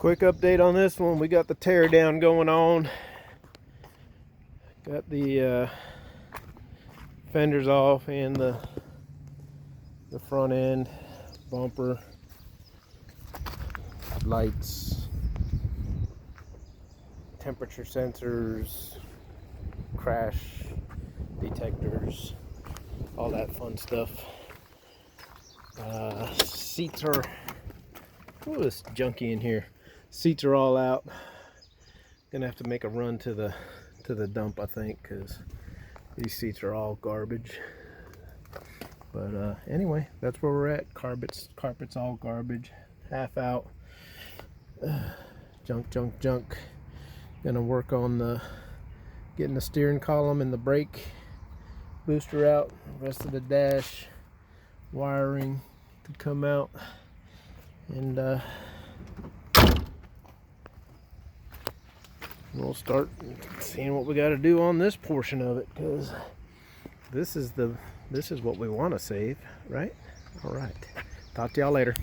Quick update on this one. We got the tear down going on. Got the fenders off and the front end, bumper, lights, temperature sensors, crash detectors, all that fun stuff. Seats are, ooh, it's junky in here. Seats are all out. Gonna have to make a run to the dump, I think, because these seats are all garbage. But anyway, that's where we're at. Carpets all garbage, half out. Junk. Gonna work on getting the steering column and the brake booster out. Rest of the dash wiring to come out, and we'll start seeing what we got to do on this portion of it, because this is what we want to save, right? All right, talk to y'all later.